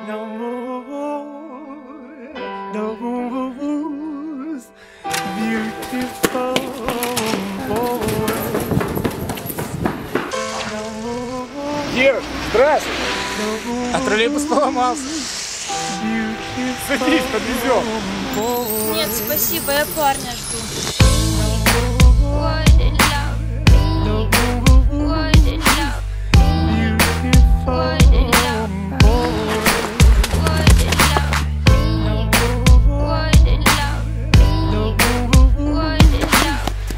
No moves, beautiful boy. Кир, здравствуй! А троллейбус поломался. Садись, подвезем. Нет, спасибо, я парня жду.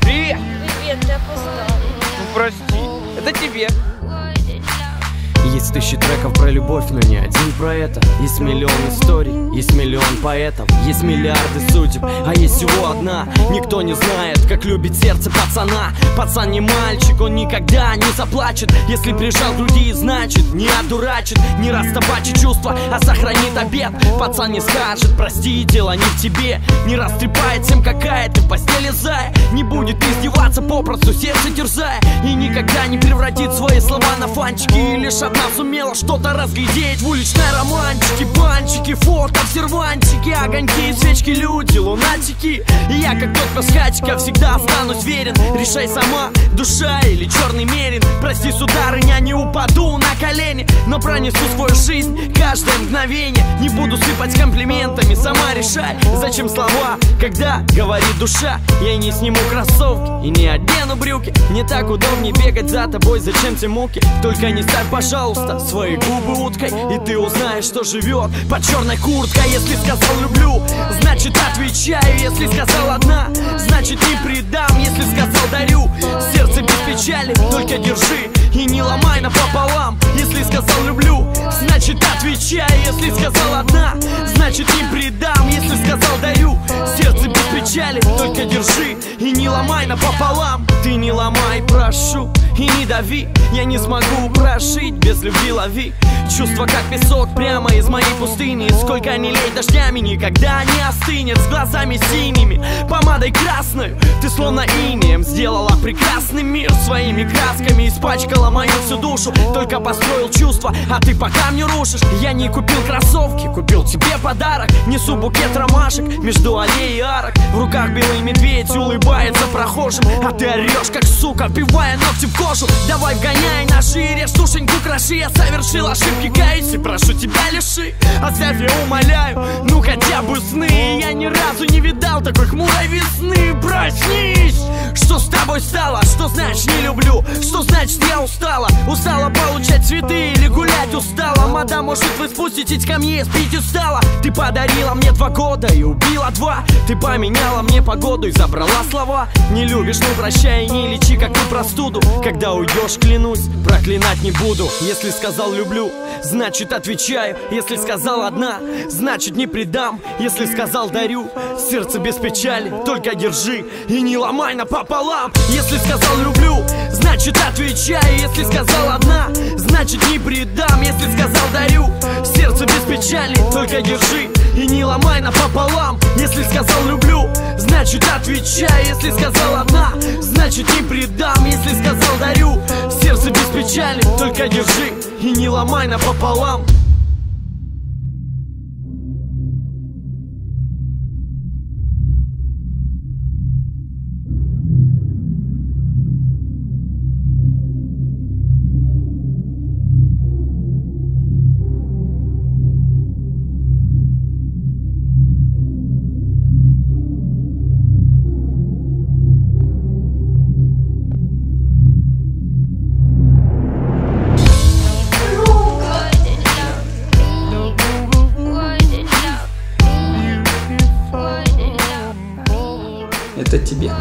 Привет! Привет, ты опоздал. Ну прости, это тебе. Есть тысячи треков про любовь, но не один про это. Есть миллион историй, есть миллион поэтов, есть миллиарды судеб, а есть всего одна. Никто не знает, как любит сердце пацана. Пацан не мальчик, он никогда не заплачет. Если прижал к груди, значит не одурачит, не растопачит чувства, а сохранит обет. Пацан не скажет, прости, дело не в тебе, не растрепает всем, какая ты в постели зая. Не будет издеваться, попросту сердце терзая, и никогда не превратит свои слова на фанчики. И лишь одна сумела что-то разглядеть в уличной романтике. Банчики, фото, сервантики, огоньки, свечки, люди, лунатики. И я, как тот пасхатика, всегда останусь верен. Решай сама, душа или черный мерин. Прости, сударыня, не упаду на колени, но пронесу свою жизнь каждое мгновение. Не буду сыпать комплиментами, сама решай, зачем слова, когда говорит душа. Я не сниму кроссовки и не одену брюки. Не так удобнее бегать за тобой, зачем те муки? Только не ставь, пожалуйста, свои губы уткой, и ты узнаешь, что живет под черной курткой. Если сказал люблю, значит отвечаю. Если сказал одна, значит не предам. Если сказал дарю, сердце без печали, только держи и не ломай напополам. Если сказал люблю, значит отвечаю. Если сказал одна, значит не предам. Если сказал дарю, сердце без печали, только держи и не ломай напополам. Ты не ломай, прошу, и не дави. Я не смогу прожить без любви, лови чувства, как песок, прямо из моей пустыни. Сколько ни лей дождями, никогда не остынет. С глазами синими, помадой красной, ты словно инеем сделала прекрасный мир. Своими красками испачкала мою всю душу. Только построил чувства, а ты по камню рушишь. Я не купил кроссовки, купил тебе подарок. Несу букет ромашек между аллей и арок. В руках белый медведь улыбается прохожим, а ты орешь, как сука, вбивая ногти в кожу. Давай вгоняй на шире, сушеньку кроши. Я совершил ошибки, каюсь и прошу тебя лиши. Оставь, я умоляю, ну хотя бы сны. Я ни разу не видал такой хмурой весны. Проснись! Что с тобой стало? Что значит не люблю? Что значит я устала? Устала получать цветы или гулять устала? Мадам, может вы спуститесь ко мне, спить устала? Ты подарила мне 2 года и убила 2. Ты поменяла мне погоду и забрала слова. Не любишь, ну прощай и не лечи, как ты простуду. Когда уйдешь, клянусь, проклинать не буду. Если сказал люблю, значит отвечаю. Если сказал одна, значит не предам. Если сказал дарю, сердце без печали, только держи и не ломай напополам. Если сказал люблю, значит отвечаю. Если сказал одна, значит не предам. Если сказал дарю, сердце без печали, только держи и не ломай напополам. Если сказал люблю, значит отвечаю. Если сказал одна, значит не предам. Если сказал дарю, сердце без печали, только держи и не ломай напополам. Это тебе.